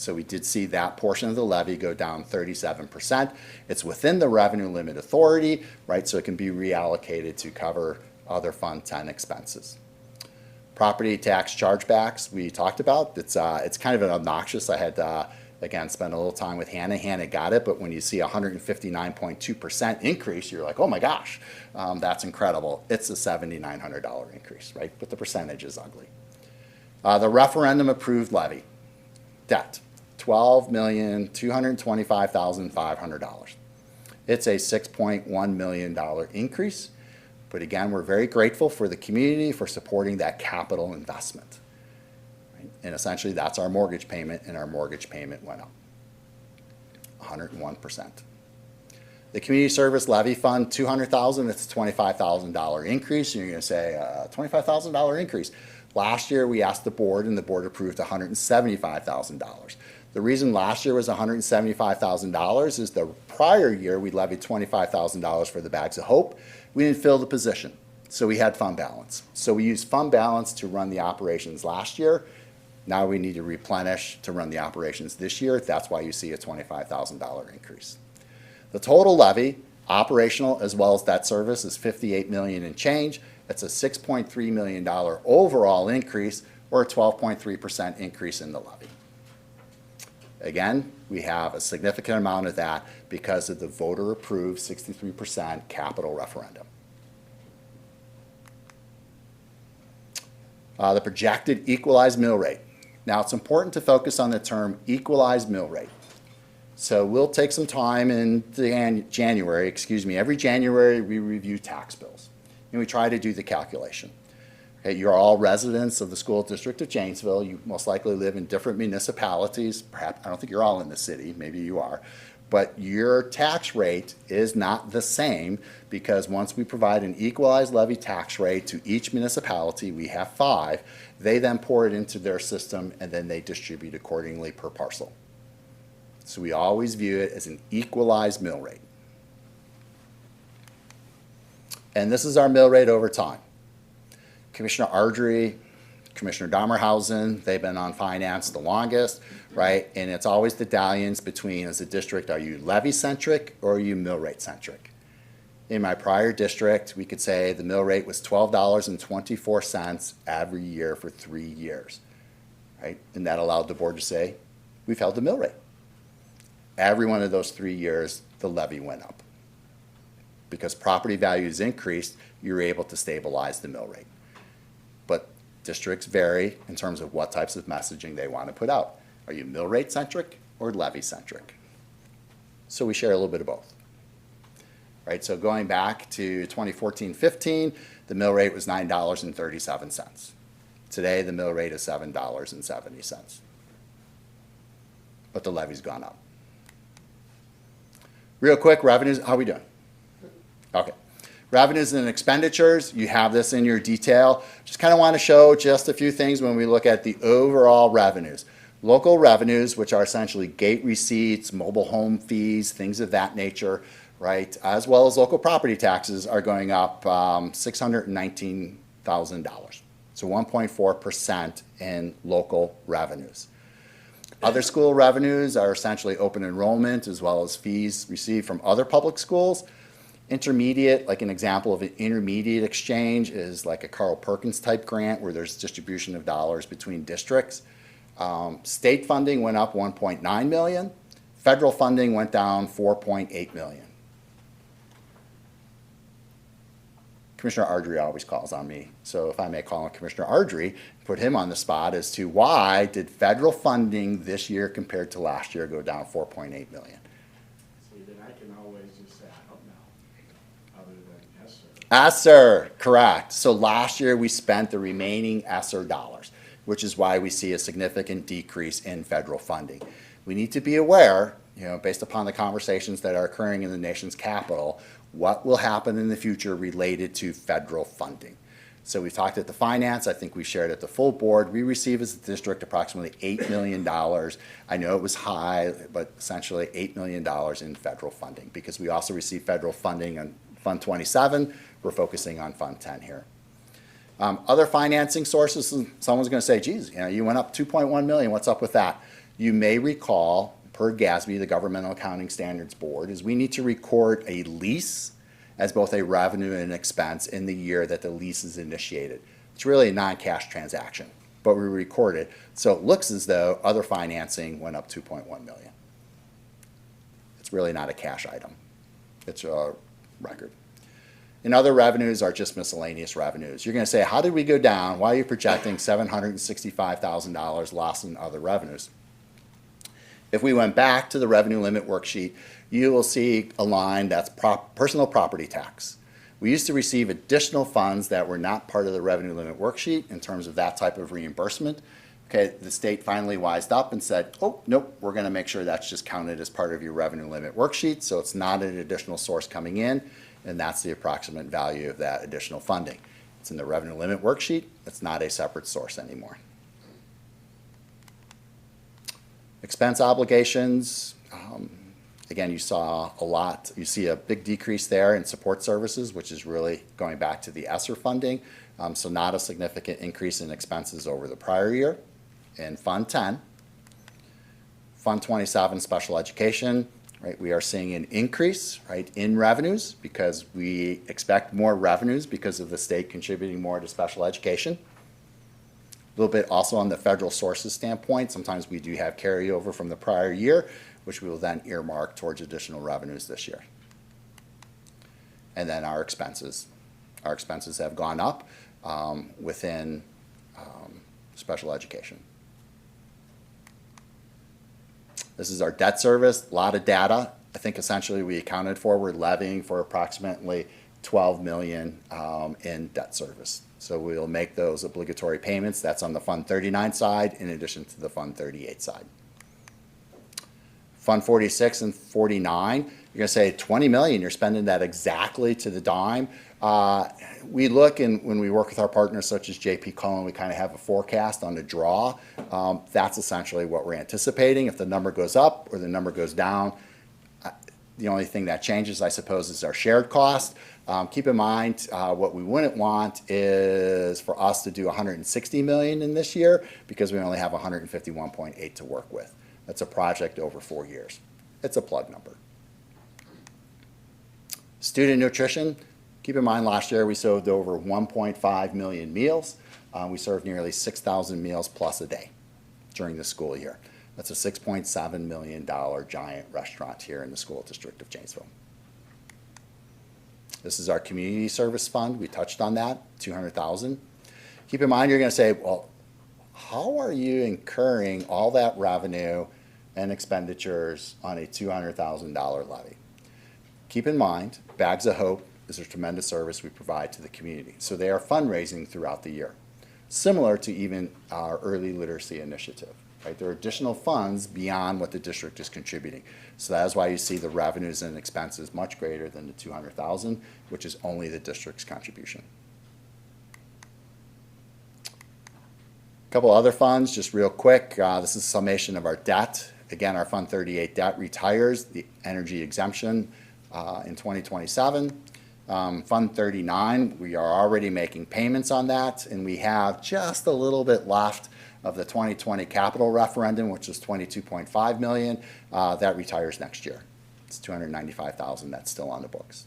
So we did see that portion of the levy go down 37%. It's within the revenue limit authority, right? So it can be reallocated to cover other Fund 10 expenses. Property tax chargebacks we talked about. It's kind of an obnoxious. I had again spent a little time with Hannah. Hannah got it, but when you see 159.2% increase, you're like, oh my gosh, that's incredible. It's a $7,900 increase, right? But the percentage is ugly. The referendum approved levy debt, $12,225,500. It's a $6.1 million increase. But again, we're very grateful for the community for supporting that capital investment. Right? And essentially, that's our mortgage payment, and our mortgage payment went up 101%. The community service levy fund, $200,000, it's a $25,000 increase. And you're going to say, $25,000 increase. Last year, we asked the board, and the board approved $175,000. The reason last year was $175,000 is the prior year we levied $25,000 for the Bags of Hope. We didn't fill the position, so we had fund balance. So we used fund balance to run the operations last year. Now we need to replenish to run the operations this year. That's why you see a $25,000 increase. The total levy, operational as well as debt service, is $58 million and change. That's a $6.3 million overall increase, or a 12.3% increase in the levy. Again, we have a significant amount of that because of the voter-approved 63% capital referendum. The projected equalized mill rate. Now, it's important to focus on the term equalized mill rate. So we'll take some time in January, every January we review tax bills, and we try to do the calculation. Okay, you're all residents of the school district of Janesville. You most likely live in different municipalities. Perhaps, I don't think you're all in the city, maybe you are. But your tax rate is not the same because once we provide an equalized levy tax rate to each municipality, we have 5, they then pour it into their system and then they distribute accordingly per parcel. So we always view it as an equalized mill rate. And this is our mill rate over time. Commissioner Ardrey, Commissioner Dahmerhausen, they've been on finance the longest, right? And it's always the dalliance between, as a district, are you levy-centric or are you mill rate-centric? In my prior district, we could say the mill rate was $12.24 every year for 3 years, right? And that allowed the board to say, we've held the mill rate. Every one of those 3 years, the levy went up. Because property values increased, you're able to stabilize the mill rate. But districts vary in terms of what types of messaging they want to put out. Are you mill rate centric or levy centric? So we share a little bit of both. Right, so going back to 2014-15, the mill rate was $9.37. Today, the mill rate is $7.70. But the levy's gone up. Real quick, revenues, how are we doing? Okay. Revenues and expenditures, you have this in your detail. Just kind of want to show just a few things when we look at the overall revenues. Local revenues, which are essentially gate receipts, mobile home fees, things of that nature, right? As well as local property taxes are going up $619,000. So 1.4% in local revenues. Other school revenues are essentially open enrollment as well as fees received from other public schools. Intermediate, like an example of an intermediate exchange is like a Carl Perkins type grant where there's distribution of dollars between districts. State funding went up $1.9 million. Federal funding went down $4.8 million. Commissioner Ardrey always calls on me. So if I may call on Commissioner Ardrey, put him on the spot as to why did federal funding this year compared to last year go down $4.8 million? ESSER, correct. So last year we spent the remaining ESSER dollars, which is why we see a significant decrease in federal funding. We need to be aware, based upon the conversations that are occurring in the nation's capital, what will happen in the future related to federal funding. So we've talked at the finance, I think we shared at the full board. We receive as a district approximately $8 million. I know it was high, but essentially $8 million in federal funding because we also receive federal funding on Fund 27. We're focusing on Fund 10 here. Other financing sources, someone's going to say, geez, you went up $2.1 million. What's up with that? You may recall, per GASB, the Governmental Accounting Standards Board, is we need to record a lease as both a revenue and an expense in the year that the lease is initiated. It's really a non-cash transaction, but we record it. So it looks as though other financing went up $2.1 million. It's really not a cash item. It's a record. And other revenues are just miscellaneous revenues. You're going to say, how did we go down? Why are you projecting $765,000 loss in other revenues? If we went back to the revenue limit worksheet, you will see a line that's personal property tax. We used to receive additional funds that were not part of the revenue limit worksheet in terms of that type of reimbursement. Okay, the state finally wised up and said, oh, nope, we're going to make sure that's just counted as part of your revenue limit worksheet, so it's not an additional source coming in, and that's the approximate value of that additional funding. It's in the revenue limit worksheet. It's not a separate source anymore. Expense obligations, again, you saw a lot. You see a big decrease there in support services, which is really going back to the ESSER funding. So not a significant increase in expenses over the prior year. In Fund 10, Fund 27, special education, right? We are seeing an increase, right, in revenues because we expect more revenues because of the state contributing more to special education. A little bit also on the federal sources standpoint. Sometimes we do have carryover from the prior year, which we will then earmark towards additional revenues this year. And then our expenses. Our expenses have gone up within special education. This is our debt service, a lot of data. I think essentially we accounted for, we're levying for approximately $12 million in debt service. So we'll make those obligatory payments. That's on the Fund 39 side in addition to the Fund 38 side. Fund 46 and 49, you're going to say 20 million, you're spending that exactly to the dime. We look, and when we work with our partners such as JP Cullen, we kind of have a forecast on the draw. That's essentially what we're anticipating. If the number goes up or the number goes down, the only thing that changes, I suppose, is our shared cost. Keep in mind, what we wouldn't want is for us to do 160 million in this year because we only have 151.8 to work with. That's a project over 4 years. It's a plug number. Student nutrition, keep in mind last year we served over 1.5 million meals. We served nearly 6,000 meals plus a day during the school year. That's a $6.7 million giant restaurant here in the school district of Janesville. This is our community service fund. We touched on that, $200,000. Keep in mind, you're going to say, well, how are you incurring all that revenue and expenditures on a $200,000 levy? Keep in mind, Bags of Hope is a tremendous service we provide to the community. So they are fundraising throughout the year, similar to even our early literacy initiative. Right? There are additional funds beyond what the district is contributing. So that is why you see the revenues and expenses much greater than the $200,000, which is only the district's contribution. A couple other funds, just real quick. This is a summation of our debt. Again, our Fund 38 debt retires the energy exemption in 2027. Fund 39, we are already making payments on that, and we have just a little bit left of the 2020 capital referendum, which is $22.5 million. That retires next year. It's $295,000 that's still on the books.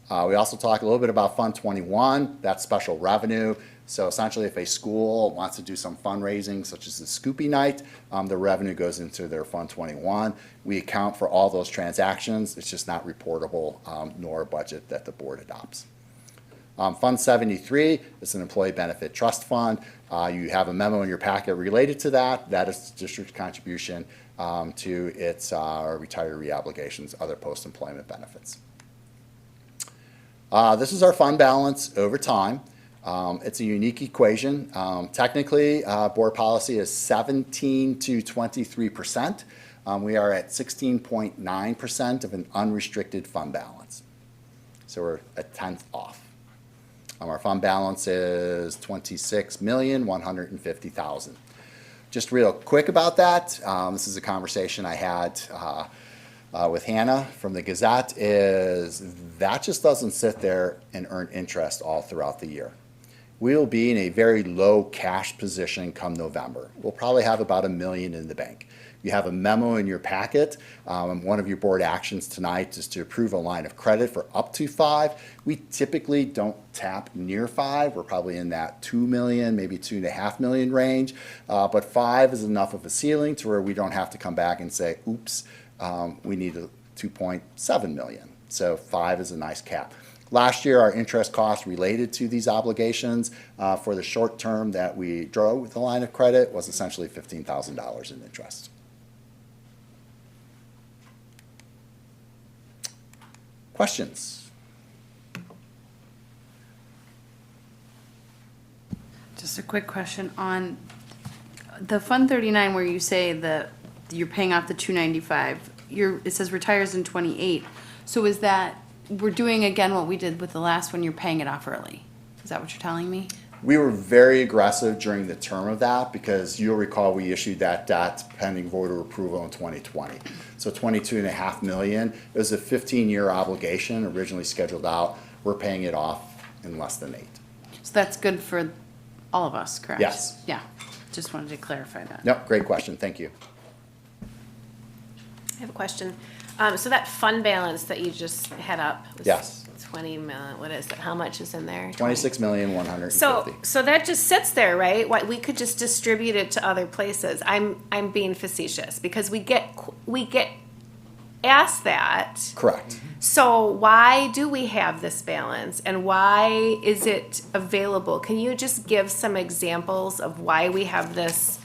We also talk a little bit about Fund 21, that's special revenue. So essentially if a school wants to do some fundraising, such as the Scoopy Night, the revenue goes into their Fund 21. We account for all those transactions. It's just not reportable, nor a budget that the board adopts. Fund 73 is an employee benefit trust fund. You have a memo in your packet related to that. That is the district's contribution to its retiree obligations, other post-employment benefits. This is our fund balance over time. It's a unique equation. Technically, board policy is 17 to 23%. We are at 16.9% of an unrestricted fund balance. So we're a tenth off. Our fund balance is $26,150,000. Just real quick about that, this is a conversation I had with Hannah from the Gazette, is that just doesn't sit there and earn interest all throughout the year. we'll be in a very low cash position come November. We'll probably have about $1 million in the bank. You have a memo in your packet. One of your board actions tonight is to approve a line of credit for up to $5 million. We typically don't tap near $5 million. We're probably in that $2 million, maybe $2.5 million range. But $5 million is enough of a ceiling to where we don't have to come back and say, oops, we need a $2.7 million. So $5 million is a nice cap. Last year, our interest costs related to these obligations for the short term that we drove with the line of credit was essentially $15,000 in interest. Questions? Just a quick question on the Fund 39 where you say that you're paying off the 295. It says retires in 28. So is that, we're doing again what we did with the last one, you're paying it off early? Is that what you're telling me? We were very aggressive during the term of that because you'll recall we issued that debt pending voter approval in 2020. So $22.5 million. It was a 15-year obligation originally scheduled out. We're paying it off in less than 8. So that's good for all of us, correct? Yes. Yeah, just wanted to clarify that. Yep, great question. Thank you. I have a question. So that fund balance that you just had up was Yes. 20 million, what is it? How much is in there? $26,150,000. So that just sits there, right? We could just distribute it to other places. I'm being facetious because we get asked that. Correct. So why do we have this balance and why is it available? Can you just give some examples of why we have this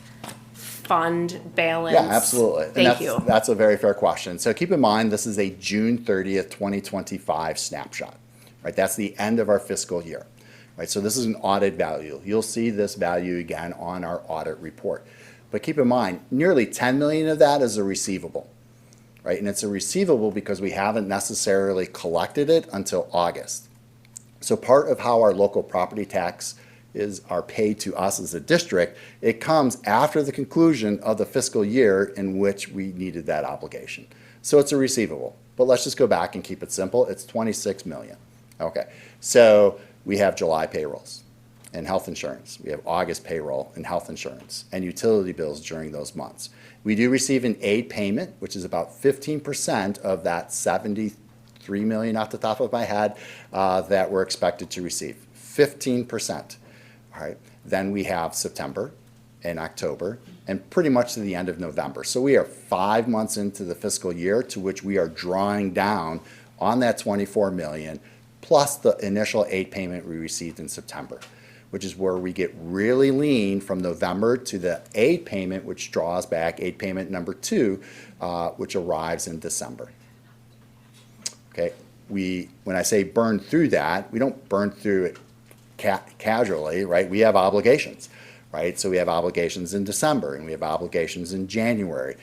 fund balance? Yeah, absolutely. And Thank you. That's a very fair question. So keep in mind, this is a June 30th, 2025 snapshot, right? That's the end of our fiscal year, right? So this is an audit value. You'll see this value again on our audit report. But keep in mind, nearly 10 million of that is a receivable, right? And it's a receivable because we haven't necessarily collected it until August. So part of how our local property tax are paid to us as a district, it comes after the conclusion of the fiscal year in which we needed that obligation. So it's a receivable. But let's just go back and keep it simple. It's 26 million. Okay. So we have July payrolls and health insurance. We have August payroll and health insurance and utility bills during those months. We do receive an aid payment, which is about 15% of that 73 million off the top of my head that we're expected to receive. 15%. All right. Then we have September and October and pretty much to the end of November. So we are 5 months into the fiscal year to which we are drawing down on that 24 million plus the initial aid payment we received in September, which is where we get really lean from November to the aid payment, which draws back aid payment number 2, which arrives in December. Okay. When I say burn through that, we don't burn through it casually, right? We have obligations, right? So we have obligations in December and we have obligations in January.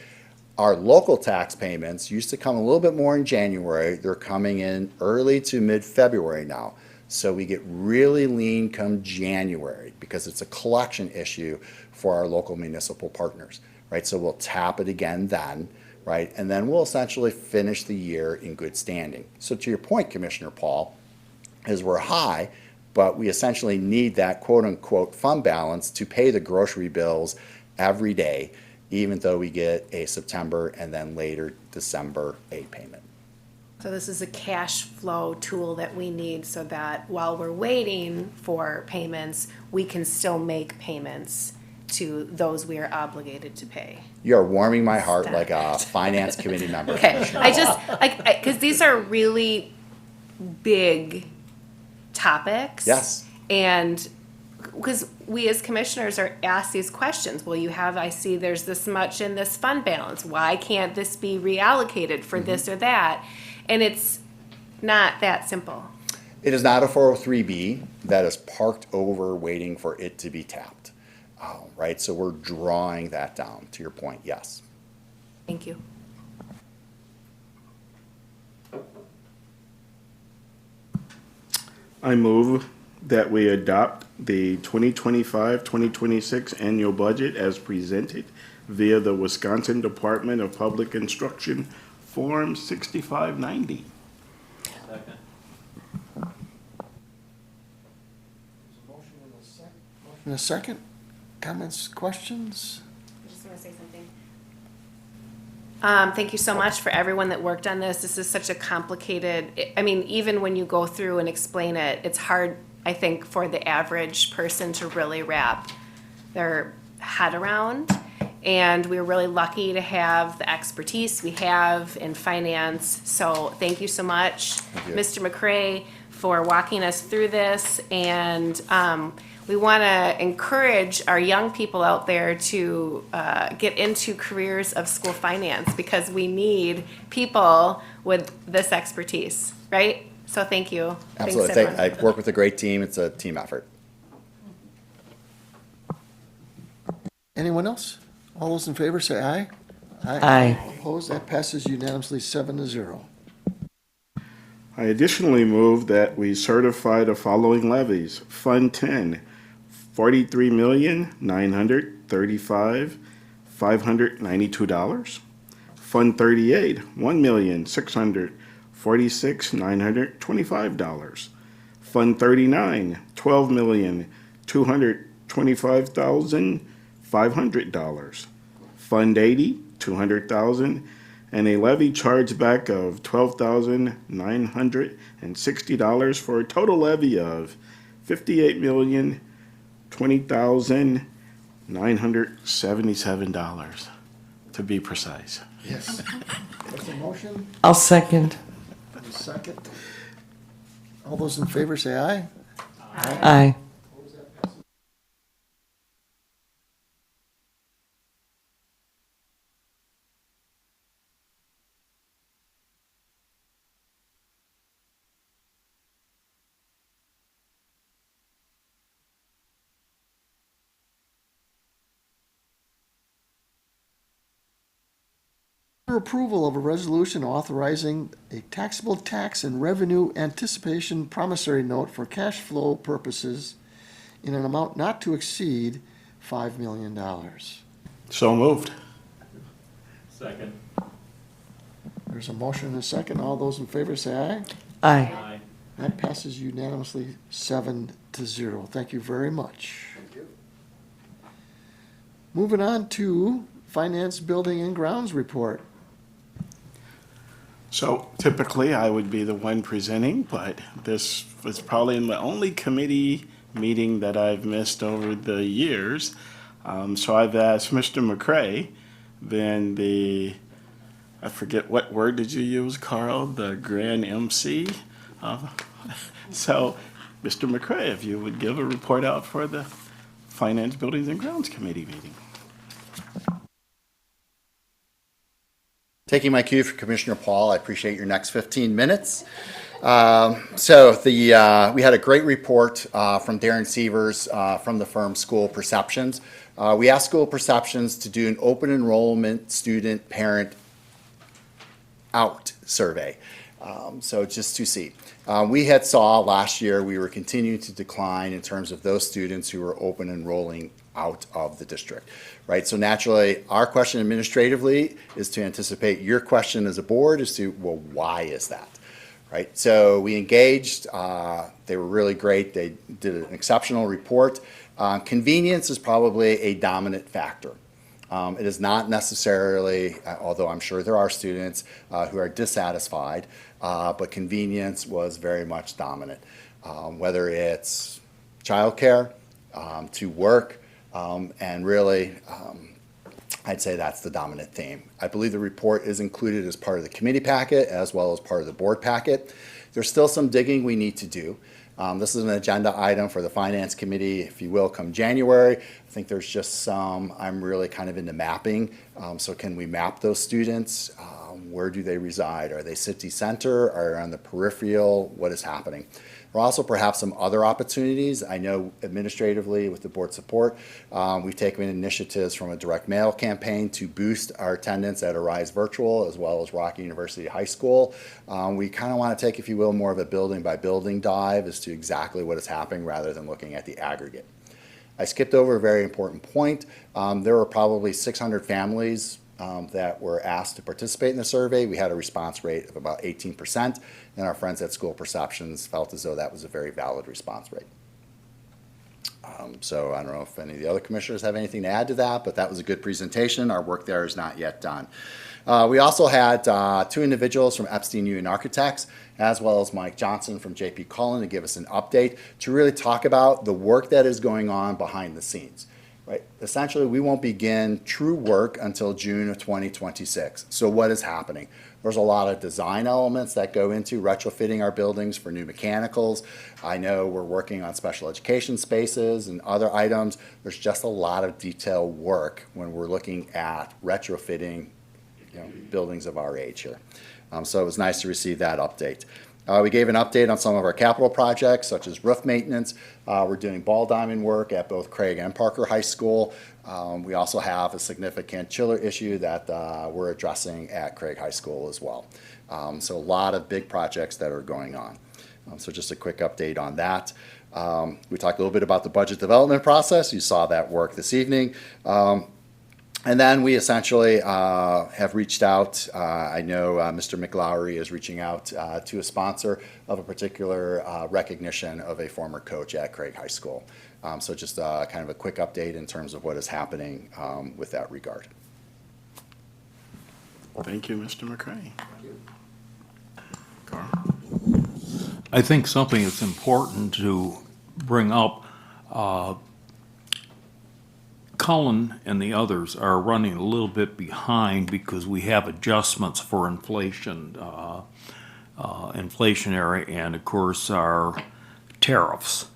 Our local tax payments used to come a little bit more in January. They're coming in early to mid-February now. So we get really lean come January because it's a collection issue for our local municipal partners, right? So we'll tap it again then, right? And then we'll essentially finish the year in good standing. So to your point, Commissioner Paul, is we're high, but we essentially need that quote-unquote fund balance to pay the grocery bills every day, even though we get a September and then later December aid payment. So this is a cash flow tool that we need so that while we're waiting for payments, we can still make payments to those we are obligated to pay. You are warming my heart like a finance committee member. Okay, I just, because these are really big topics. Yes. And because we as commissioners are asked these questions. Well, I see there's this much in this fund balance. Why can't this be reallocated for this or that? And it's not that simple. It is not a 403B that is parked over waiting for it to be tapped, right? So we're drawing that down, to your point, yes. Thank you. I move that we adopt the 2025-2026 annual budget as presented via the Wisconsin Department of Public Instruction, Form 6590. In a second, comments, questions? I just want to say something. Thank you so much for everyone that worked on this. This is such a complicated, I mean, even when you go through and explain it, it's hard, I think, for the average person to really wrap their head around. And we're really lucky to have the expertise we have in finance. So thank you so much, you. Mr. McCray, for walking us through this. And we want to encourage our young people out there to get into careers of school finance because we need people with this expertise, right? So thank you. Absolutely. Thanks, everyone. I work with a great team. It's a team effort. Anyone else? All those in favor say aye. Aye. Opposed? That passes unanimously 7-0. I additionally move that we certify the following levies. Fund 10, $43,935,592. Fund 38, $1,646,925. Fund 39, $12,225,500. Fund 80, $200,000, and a levy chargeback of $12,960 for a total levy of $58,020,977, to be precise. Yes. There's a motion, I'll second. a second. All those in favor say aye. Aye. Approval of a resolution authorizing a taxable tax and revenue anticipation promissory note for cash flow purposes in an amount not to exceed $5 million. So moved. Second. There's a motion and a second. All those in favor say aye. Aye. Aye. That passes unanimously 7-0. Thank you very much. Moving on to Finance, Building, and Grounds Report. So typically, I would be the one presenting, but this was probably the only committee meeting that I've missed over the years. So I've asked Mr. McCray, then I forget what word did you use, Carl, the grand MC? So, Mr. McCray, if you would give a report out for the Finance, Buildings, and Grounds Committee meeting. Taking my cue from Commissioner Paul, I appreciate your next 15 minutes. We had a great report from Darren Sievers from the firm School Perceptions. We asked School Perceptions to do an open enrollment student parent out survey. So just to see. We had saw last year we were continuing to decline in terms of those students who were open enrolling out of the district, right? So naturally, our question administratively is to anticipate your question as a board as to, well, why is that, right? So we engaged, they were really great. They did an exceptional report. Convenience is probably a dominant factor. It is not necessarily, although I'm sure there are students who are dissatisfied, but convenience was very much dominant. Whether it's childcare, to work, and really, I'd say that's the dominant theme. I believe the report is included as part of the committee packet as well as part of the board packet. There's still some digging we need to do. This is an agenda item for the Finance Committee, if you will, come January. I think there's just some, I'm really kind of into mapping. So can we map those students? Where do they reside? Are they city center? Are they on the peripheral? What is happening? There are also perhaps some other opportunities. I know administratively with the board support, we've taken initiatives from a direct mail campaign to boost our attendance at Arise Virtual as well as Rocky University High School. We kind of want to take, if you will, more of a building by building dive as to exactly what is happening rather than looking at the aggregate. I skipped over a very important point. There were probably 600 families that were asked to participate in the survey. We had a response rate of about 18%, and our friends at School Perceptions felt as though that was a very valid response rate. So I don't know if any of the other commissioners have anything to add to that, but that was a good presentation. Our work there is not yet done. We also had two individuals from Epstein Union Architects, as well as Mike Johnson from JP Cullen, to give us an update to really talk about the work that is going on behind the scenes. Right. Essentially, we won't begin true work until June of 2026. So what is happening? There's a lot of design elements that go into retrofitting our buildings for new mechanicals. I know we're working on special education spaces and other items. There's just a lot of detail work when we're looking at retrofitting, buildings of our age here. So it was nice to receive that update. We gave an update on some of our capital projects, such as roof maintenance. We're doing ball diamond work at both Craig and Parker High School. We also have a significant chiller issue that we're addressing at Craig High School as well. So a lot of big projects that are going on. So just a quick update on that. We talked a little bit about the budget development process. You saw that work this evening. And then we essentially have reached out. I know Mr. McLaury is reaching out to a sponsor of a particular recognition of a former coach at Craig High School. So just kind of a quick update in terms of what is happening with that regard. Thank you, Mr. McCray. Carl? I think something that's important to bring up, Cullen and the others are running a little bit behind because we have adjustments for inflation, inflationary, and of course our tariffs,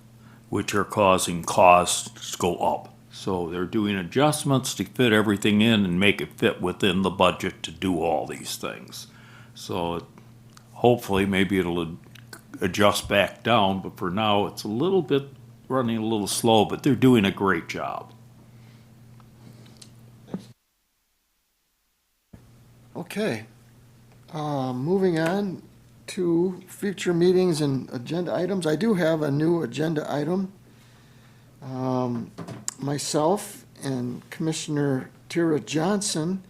which are causing costs to go up. So they're doing adjustments to fit everything in and make it fit within the budget to do all these things. So hopefully maybe it'll adjust back down, but for now it's a little bit running a little slow, but they're doing a great job. Okay. Moving on to future meetings and agenda items. I do have a new agenda item. Myself and Commissioner Tara Johnson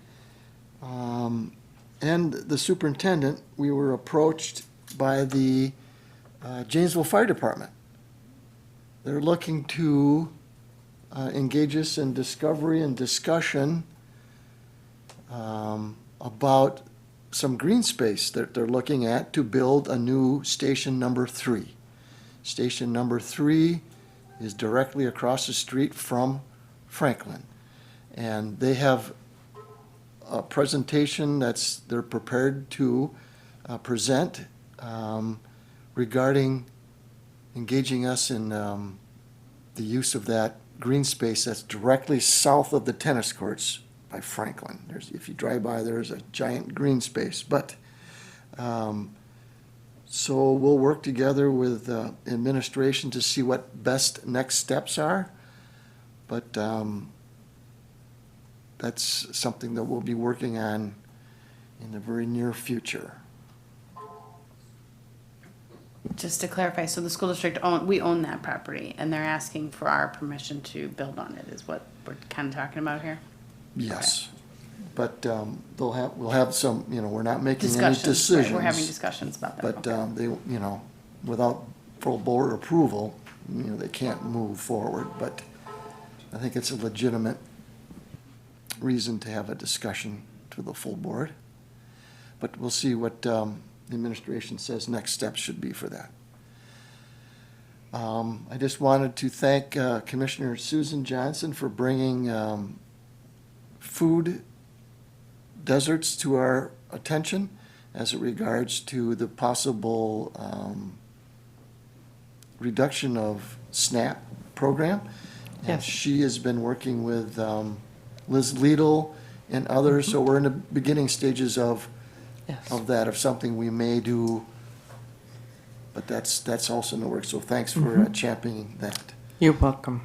and the superintendent, we were approached by the Janesville Fire Department. They're looking to engage us in discovery and discussion about some green space that they're looking at to build a new station number 3. Station number 3 is directly across the street from Franklin. And they have a presentation they're prepared to present regarding engaging us in the use of that green space that's directly south of the tennis courts by Franklin. If you drive by, there's a giant green space. But so we'll work together with administration to see what best next steps are. But that's something that we'll be working on in the very near future. Just to clarify, so the school district we own that property, and they're asking for our permission to build on it, is what we're kind of talking about here? Yes. But we'll have some, we're not making any Discussions, decisions. right, we're having discussions about that. But Okay. they, without full board approval, they can't move forward. But I think it's a legitimate reason to have a discussion to the full board. But we'll see what the administration says next steps should be for that. I just wanted to thank Commissioner Susan Johnson for bringing food deserts to our attention as it regards to the possible reduction of SNAP program. And Yes. she has been working with Liz Liedel and others, so we're in the beginning stages of Yes. that, of something we may do, but that's also in the works, so thanks for championing that. You're welcome.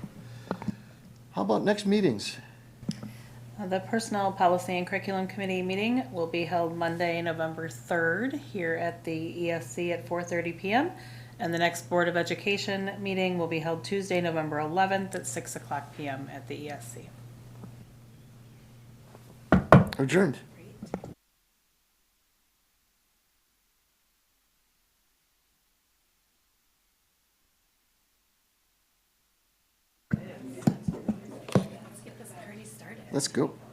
How about next meetings? The Personnel Policy and Curriculum Committee meeting will be held Monday, November 3rd, here at the ESC at 4:30 p.m. And the next Board of Education meeting will be held Tuesday, November 11th at 6 o'clock p.m. at the ESC. Adjourned. Let's go.